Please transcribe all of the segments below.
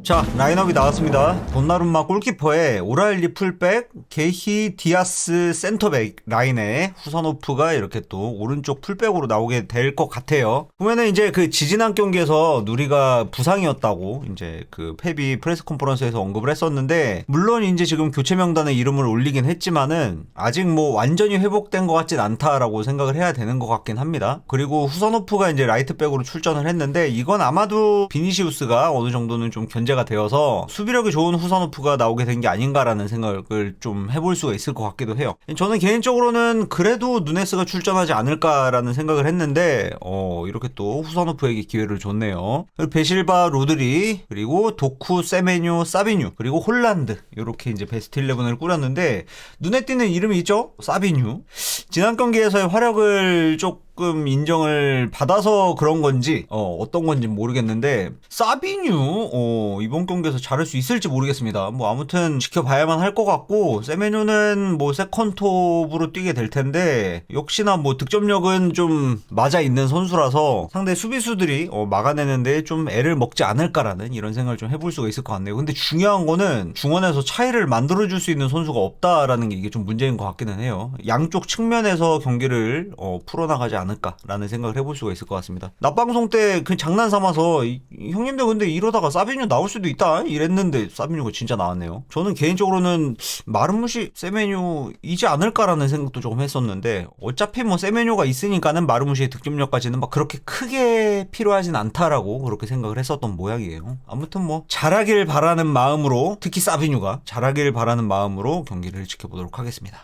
자, 라인업이 나왔습니다. 돈나룸마 골키퍼에 오랄리 풀백, 게히 디아스 센터백 라인에 후선호프가 이렇게 또 오른쪽 풀백으로 나오게 될 것 같아요. 보면은 이제 그 지지난 경기에서 누리가 부상이었다고 이제 그 펩이 프레스 컨퍼런스에서 언급을 했었는데, 물론 이제 지금 교체 명단에 이름을 올리긴 했지만은 아직 뭐 완전히 회복된 것 같진 않다라고 생각을 해야 되는 것 같긴 합니다. 그리고 후선호프가 이제 라이트백으로 출전을 했는데, 이건 아마도 비니시우스가 어느 정도는 좀 견제가 되어서 수비력이 좋은 후선호프가 나오게 된 게 아닌가라는 생각을 좀 해볼 수가 있을 것 같기도 해요. 저는 개인적으로는 그래도 누네스가 출전하지 않을까라는 생각을 했는데 이렇게 또 후선호프에게 기회를 줬네요. 베실바, 로드리, 그리고 도쿠, 세메뉴, 사비뉴, 그리고 홀란드, 이렇게 이제 베스트 11을 꾸렸는데, 눈에 띄는 이름이 있죠? 사비뉴. 지난 경기에서의 활약을 조금 인정을 받아서 그런 건지 어떤 건지 모르겠는데, 사비뉴 이번 경기에서 잘할 수 있을지 모르겠습니다. 뭐 아무튼 지켜봐야만 할 것 같고, 세메뉴는 뭐 세컨톱으로 뛰게 될 텐데, 역시나 뭐 득점력은 좀 맞아 있는 선수라서 상대 수비수들이 막아내는데 좀 애를 먹지 않을까라는 이런 생각을 좀 해볼 수가 있을 것 같네요. 근데 중요한 거는 중원에서 차이를 만들어줄 수 있는 선수가 없다라는 게 이게 좀 문제인 것 같기는 해요. 양쪽 측면에서 경기를 풀어나가지 않을까라는 생각을 해볼 수가 있을 것 같습니다. 낮방송 때 그 장난 삼아서 형님들 근데 이러다가 사비뉴 나올 수도 있다 이랬는데, 사비뉴가 진짜 나왔네요. 저는 개인적으로는 마르무시 세메뉴이지 않을까라는 생각도 조금 했었는데, 어차피 뭐 세메뉴가 있으니까는 마르무시의 득점력까지는 막 그렇게 크게 필요하진 않다라고 그렇게 생각을 했었던 모양이에요. 아무튼 뭐 잘하길 바라는 마음으로, 특히 사비뉴가 잘하길 바라는 마음으로 경기를 지켜보도록 하겠습니다.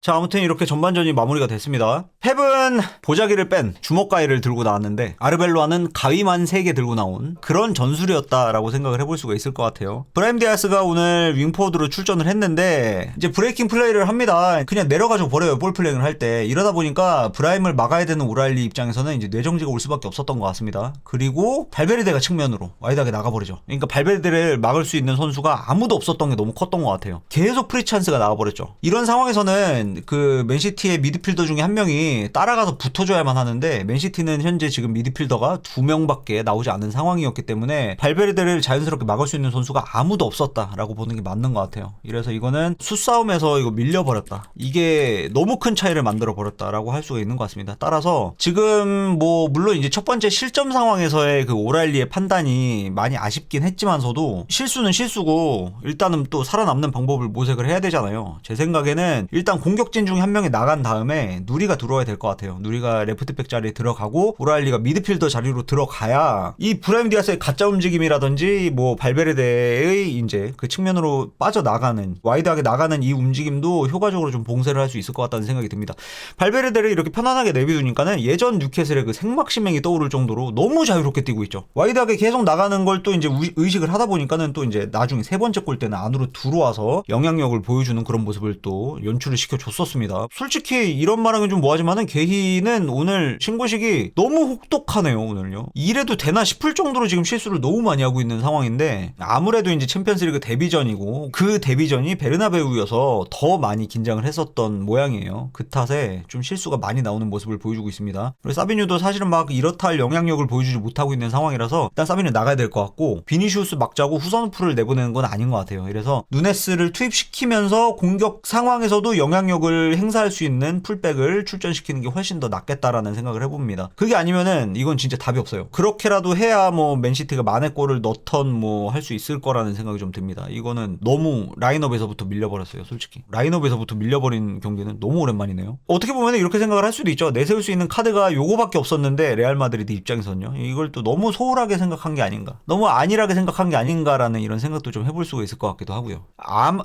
자, 아무튼 이렇게 전반전이 마무리가 됐습니다. 펩은 보자기를 뺀 주먹가위를 들고 나왔는데, 아르벨로아는 가위만 3개 들고 나온 그런 전술이었다라고 생각을 해볼 수가 있을 것 같아요. 브라임 디아스가 오늘 윙포워드로 출전을 했는데, 이제 브레이킹 플레이를 합니다. 그냥 내려가지고 버려요, 볼 플레이를 할 때. 이러다 보니까 브라임을 막아야 되는 오랄리 입장에서는 이제 뇌정지가 올 수밖에 없었던 것 같습니다. 그리고 발베르데가 측면으로 와이드하게 나가버리죠. 그러니까 발베르데를 막을 수 있는 선수가 아무도 없었던 게 너무 컸던 것 같아요. 계속 프리 찬스가 나가버렸죠. 이런 상황에서는 그 맨시티의 미드필더 중에 한 명이 따라가서 붙어줘야만 하는데, 맨시티는 현재 지금 미드필더가 2명밖에 나오지 않은 상황이었기 때문에 발베르데를 자연스럽게 막을 수 있는 선수가 아무도 없었다라고 보는 게 맞는 것 같아요. 이래서 이거는 수싸움에서 이거 밀려버렸다, 이게 너무 큰 차이를 만들어버렸다라고 할 수가 있는 것 같습니다. 따라서 지금 뭐 물론 이제 첫 번째 실점 상황에서의 그 오랄리의 판단이 많이 아쉽긴 했지만서도, 실수는 실수고 일단은 또 살아남는 방법을 모색을 해야 되잖아요. 제 생각에는 일단 공격진 중에 한 명이 나간 다음에 누리가 들어와야 될 것 같아요. 누리가 레프트백 자리에 들어가고 오랄리가 미드필더 자리로 들어가야 이 브라임 디아스의 가짜 움직임이라든지 뭐 발베르데의 이제 그 측면으로 빠져나가는, 와이드하게 나가는 이 움직임도 효과적으로 좀 봉쇄를 할 수 있을 것 같다는 생각이 듭니다. 발베르데를 이렇게 편안하게 내비두니까는 예전 뉴캐슬의 그 생막시맹이 떠오를 정도로 너무 자유롭게 뛰고 있죠. 와이드하게 계속 나가는 걸 또 이제 의식을 하다 보니까는 또 이제 나중에 세 번째 골 때는 안으로 들어와서 영향력을 보여주는 그런 모습을 또 연출을 시켜줬었습니다. 솔직히 이런 말하긴 좀 뭐하지만은 게히는 오늘 신고식이 너무 혹독하네요. 오늘요. 이래도 되나 싶을 정도로 지금 실수를 너무 많이 하고 있는 상황인데, 아무래도 이제 챔피언스리그 데뷔전이고 그 데뷔전이 베르나베우여서 더 많이 긴장을 했었던 모양이에요. 그 탓에 좀 실수가 많이 나오는 모습을 보여주고 있습니다. 그리고 사비뉴도 사실은 막 이렇다 할 영향력을 보여주지 못하고 있는 상황이라서 일단 사비뉴 나가야 될 것 같고, 비니시우스 막자고 후선호프를 내보내는 건 아닌 것 같아요. 그래서 누네스를 투입시키면서 공격 상황에서도 영향력을 행사할 수 있는 풀백을 출전시키는 게 훨씬 더 낫겠다라는 생각을 해봅니다. 그게 아니면은 이건 진짜 답이 없어요. 그렇게라도 해야 뭐 맨시티가 만회골을 넣던 뭐 할 수 있을 거라는 생각이 좀 듭니다. 이거는 너무 라인업에서부터 밀려버렸어요. 솔직히 라인업에서부터 밀려버린 경기는 너무 오랜만이네요. 어떻게 보면 이렇게 생각을 할 수도 있죠. 내세울 수 있는 카드가 요거밖에 없었는데 레알 마드리드 입장에서는요, 이걸 또 너무 소홀하게 생각한 게 아닌가, 너무 안일하게 생각한 게 아닌가라는 이런 생각도 좀 해볼 수가 있을 것 같기도 하고요.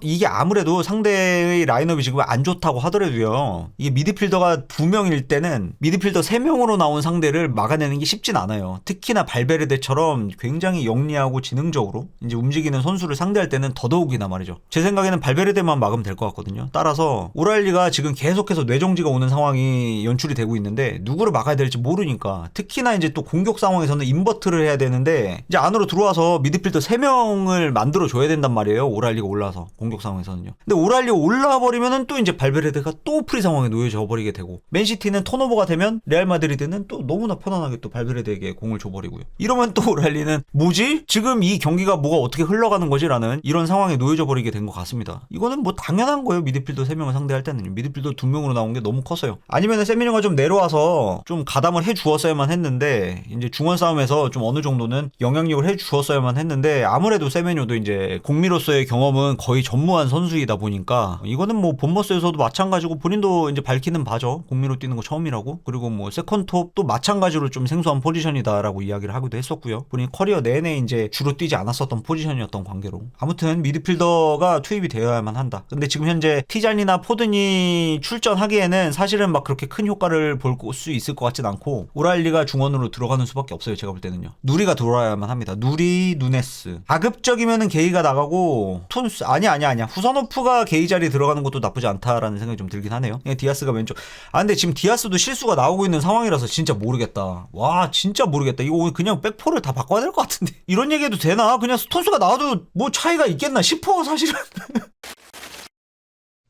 이게 아무래도 상대의 라인업이 지금 안 좋다고 하더라도요, 이게 미드필더가 2명일 때는 미드필더 3명으로 나온 상대를 막아내는 게 쉽진 않아요. 특히나 발베르데처럼 굉장히 영리하고 지능적으로 이제 움직이는 선수를 상대할 때는 더더욱이나 말이죠. 제 생각에는 발베르데만 막으면 될 것 같거든요. 따라서 오랄리가 지금 계속해서 뇌정지가 오는 상황이 연출이 되고 있는데, 누구를 막아야 될지 모르니까, 특히나 이제 또 공격 상황에서는 인버트를 해야 되는데, 이제 안으로 들어와서 미드필더 3명을 만들어 줘야 된단 말이에요. 오랄리가 올라와서 공격 상황에서는요. 근데 오랄리가 올라와 버리면은 또 이제 발베르데가 또 프리 상황에 놓여져 버리게 되고, 맨시티는 턴오버가 되면 레알 마드리드는 또 너무나 편안하게 또 발베르데에게 공을 줘버리고요. 이러면 또 오랄리는 뭐지? 지금 이 경기가 뭐가 어떻게 흘러가는 거지라는 이런 상황에 놓여져 버리게 된 것 같습니다. 이거는 뭐 당연한 거예요. 미드필더 3명을 상대할 때는 미드필더 2명으로 나온 게 너무 컸어요. 아니면은 세미뇽가 좀 내려와서 좀 가담을 해 주었어야만 했는데, 이제 중원 싸움에서 좀 어느 정도는 영향력을 해 주었어야만 했는데, 아무래도 세메뇨도 이제 공미로서의 경험은 거의 전무한 선수이다 보니까 이거는 뭐 본머스에서도 마찬가지고, 본인도 이제 밝히는 바죠. 공미로 뛰는 거 처음이라고. 그리고 뭐 세컨톱도 마찬가지로 좀 생소한 포지션이다라고 이야기를 하기도 했었고요. 본인 커리어 내내 이제 주로 뛰지 않았었던 포지션이었던 관계로, 아무튼 미드필더가 투입이 되어야만 한다. 근데 지금 현재 티잔이나 포든이 출전하기에는 사실은 막 그렇게 큰 효과를 볼 수 있을 것 같진 않고, 오랄리가 중원으로 들어가는 수밖에 없어요. 제가 볼 때는요. 누리가 들어와야만 합니다. 누리, 누네스. 가급적이면은 게이가 나가고, 톤스 아니야. 후선호프가 게이 자리에 들어가는 것도 나쁘지 않다라는 생각이 좀 들긴 하네요. 디아스가 왼쪽. 근데 지금 디아스도 실수가 나오고 있는 상황이라서 진짜 모르겠다. 와, 진짜 모르겠다. 이거 오늘 그냥 백포를 다 바꿔야 될 것 같은데. 이런 얘기해도 되나? 그냥 스톤스가 나와도 뭐 차이가 있겠나 싶어, 사실은.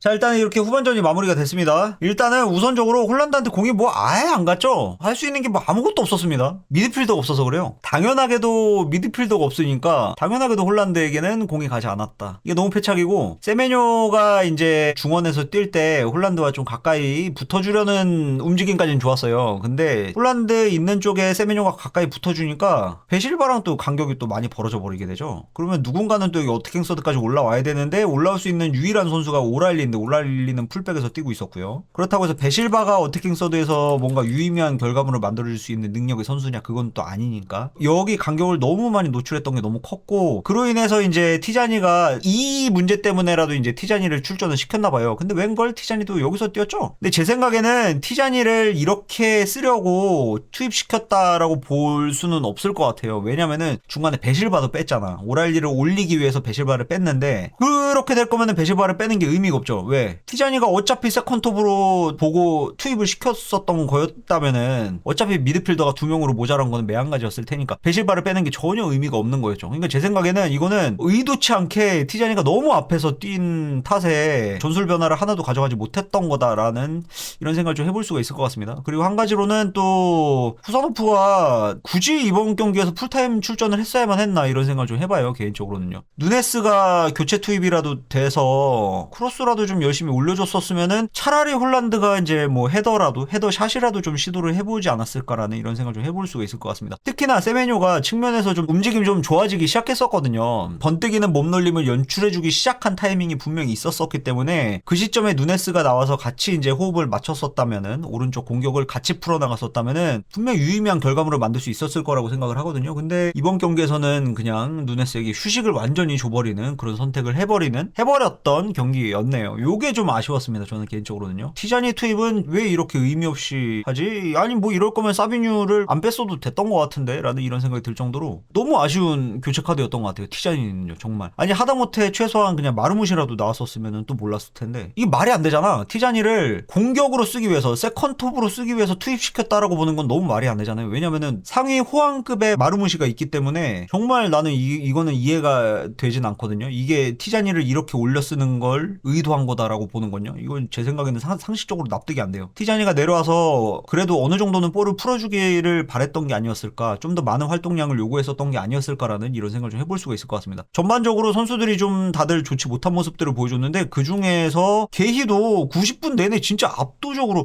자, 일단은 이렇게 후반전이 마무리가 됐습니다. 일단은 우선적으로 홀란드한테 공이 뭐 아예 안 갔죠? 할 수 있는 게 뭐 아무것도 없었습니다. 미드필더가 없어서 그래요. 당연하게도 미드필더가 없으니까 당연하게도 홀란드에게는 공이 가지 않았다. 이게 너무 패착이고, 세메뇨가 이제 중원에서 뛸 때 홀란드와 좀 가까이 붙어주려는 움직임까지는 좋았어요. 근데 홀란드 있는 쪽에 세메뇨가 가까이 붙어주니까 베실바랑 또 간격이 또 많이 벌어져 버리게 되죠. 그러면 누군가는 또 여기 어트킹서드까지 올라와야 되는데, 올라올 수 있는 유일한 선수가 오랄리, 오랄리는 풀백에서 뛰고 있었고요. 그렇다고 해서 베실바가 어택킹 서드에서 뭔가 유의미한 결과물을 만들어줄 수 있는 능력의 선수냐, 그건 또 아니니까. 여기 간격을 너무 많이 노출했던 게 너무 컸고, 그로 인해서 이제 티자니가 이 문제 때문에라도 이제 티자니를 출전을 시켰나봐요. 근데 웬걸 티자니도 여기서 뛰었죠? 근데 제 생각에는 티자니를 이렇게 쓰려고 투입시켰다라고 볼 수는 없을 것 같아요. 왜냐면은 중간에 베실바도 뺐잖아. 오랄리를 올리기 위해서 베실바를 뺐는데, 그렇게 될 거면은 베실바를 빼는 게 의미가 없죠. 왜? 티자니가 어차피 세컨톱으로 보고 투입을 시켰었던 거였다면은 어차피 미드필더가 2명으로 모자란 거는 매한가지였을 테니까 베실바를 빼는 게 전혀 의미가 없는 거였죠. 그러니까 제 생각에는 이거는 의도치 않게 티자니가 너무 앞에서 뛴 탓에 전술 변화를 하나도 가져가지 못했던 거다라는 이런 생각을 좀 해볼 수가 있을 것 같습니다. 그리고 한 가지로는 또 후사노프가 굳이 이번 경기에서 풀타임 출전을 했어야만 했나, 이런 생각을 좀 해봐요. 개인적으로는요. 누네스가 교체 투입이라도 돼서 크로스라도 좀 열심히 올려줬었으면은 차라리 홀란드가 이제 뭐 헤더샷이라도 좀 시도를 해보지 않았을까라는 이런 생각을 좀 해볼 수가 있을 것 같습니다. 특히나 세메뇨가 측면에서 좀 움직임이 좀 좋아지기 시작했었거든요. 번뜩이는 몸놀림을 연출해주기 시작한 타이밍이 분명히 있었었기 때문에, 그 시점에 누네스가 나와서 같이 이제 호흡을 맞췄었다면은, 오른쪽 공격을 같이 풀어나갔었다면은 분명 유의미한 결과물을 만들 수 있었을 거라고 생각을 하거든요. 근데 이번 경기에서는 그냥 누네스에게 휴식을 완전히 줘버리는 그런 선택을 해버렸던 경기였네요. 요게 좀 아쉬웠습니다. 저는 개인적으로는요. 티자니 투입은 왜 이렇게 의미 없이 하지? 아니 뭐 이럴 거면 사비뉴를 안 뺐어도 됐던 것 같은데 라는 이런 생각이 들 정도로 너무 아쉬운 교체 카드였던 것 같아요. 티자니는요. 정말. 아니 하다못해 최소한 그냥 마르무시라도 나왔었으면 또 몰랐을 텐데, 이게 말이 안 되잖아. 티자니를 공격으로 쓰기 위해서, 세컨톱으로 쓰기 위해서 투입시켰다라고 보는 건 너무 말이 안 되잖아요. 왜냐면은 상위 호황급의 마르무시가 있기 때문에 정말 나는 이거는 이해가 되진 않거든요. 이게 티자니를 이렇게 올려 쓰는 걸 의도한 거다라고 보는 건요. 이건 제 생각에는 상식적으로 납득이 안 돼요. 티자니가 내려와서 그래도 어느 정도는 볼을 풀어주기를 바랬던 게 아니었을까, 좀 더 많은 활동량을 요구했었던 게 아니었을까라는 이런 생각을 좀 해볼 수가 있을 것 같습니다. 전반적으로 선수들이 좀 다들 좋지 못한 모습들을 보여줬는데, 그 중에서 게히도 90분 내내 진짜 압도적으로,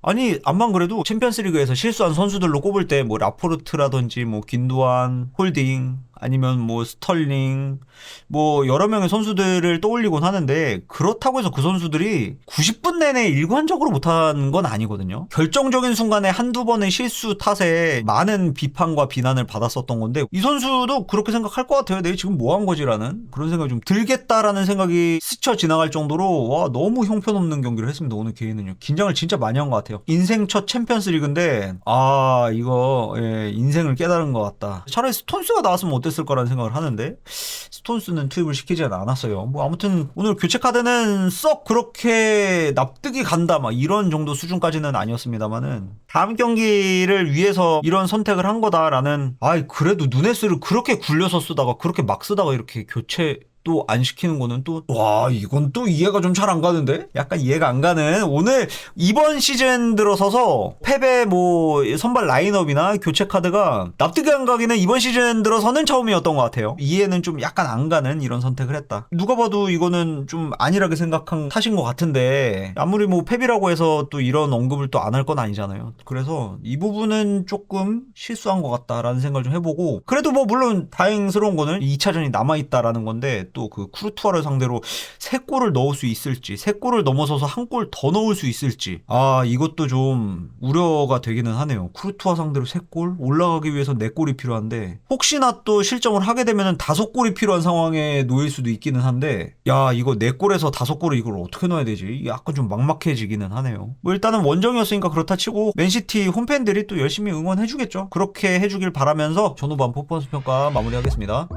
아니 암만 그래도 챔피언스리그에서 실수한 선수들로 꼽을 때 뭐 라포르트라든지 뭐 긴두안, 홀딩, 아니면 뭐 스털링, 뭐 여러 명의 선수들을 떠올리곤 하는데, 그렇다고 해서 그 선수들이 90분 내내 일관적으로 못한 건 아니거든요. 결정적인 순간에 한두 번의 실수 탓에 많은 비판과 비난을 받았었던 건데, 이 선수도 그렇게 생각할 것 같아요. 내가 지금 뭐 한 거지라는 그런 생각이 좀 들겠다라는 생각이 스쳐 지나갈 정도로, 와 너무 형편없는 경기를 했습니다. 오늘 개인은요. 긴장을 진짜 많이 한 것 같아요. 인생 첫 챔피언스 리그인데 이거 인생을 깨달은 것 같다. 차라리 스톤스가 나왔으면 어땠을 거라는 생각을 하는데, 스톤스는 투입을 시키지 않았어요. 뭐 아무튼 오늘 교체 카드는 썩 그렇게 납득이 간다 막 이런 정도 수준까지는 아니었습니다만은, 다음 경기를 위해서 이런 선택을 한 거다라는, 그래도 누네스를 그렇게 굴려서 쓰다가 그렇게 막 쓰다가 이렇게 교체 또 안 시키는 거는 또 와 이건 또 이해가 좀 잘 안 가는데? 약간 이해가 안 가는 오늘 이번 시즌 들어서서 펩의 뭐 선발 라인업이나 교체 카드가 납득이 안 가기는 이번 시즌 들어서는 처음이었던 것 같아요. 이해는 좀 약간 안 가는 이런 선택을 했다. 누가 봐도 이거는 좀 안일하게 생각한 탓인 것 같은데 아무리 뭐 펩이라고 해서 또 이런 언급을 또 안 할 건 아니잖아요. 그래서 이 부분은 조금 실수한 것 같다라는 생각을 좀 해보고 그래도 뭐 물론 다행스러운 거는 2차전이 남아있다라는 건데 또 그 쿠르투아를 상대로 3골을 넣을 수 있을지 3골을 넘어서서 한 골 더 넣을 수 있을지 이것도 좀 우려가 되기는 하네요. 쿠르투아 상대로 3골? 올라가기 위해서 4골이 필요한데 혹시나 또 실점을 하게 되면 5골이 필요한 상황에 놓일 수도 있기는 한데 야 이거 4골에서 5골을 이걸 어떻게 넣어야 되지? 약간 좀 막막해지기는 하네요. 뭐 일단은 원정이었으니까 그렇다 치고 맨시티 홈팬들이 또 열심히 응원해주겠죠. 그렇게 해주길 바라면서 전후반 퍼포먼스 평가 마무리하겠습니다.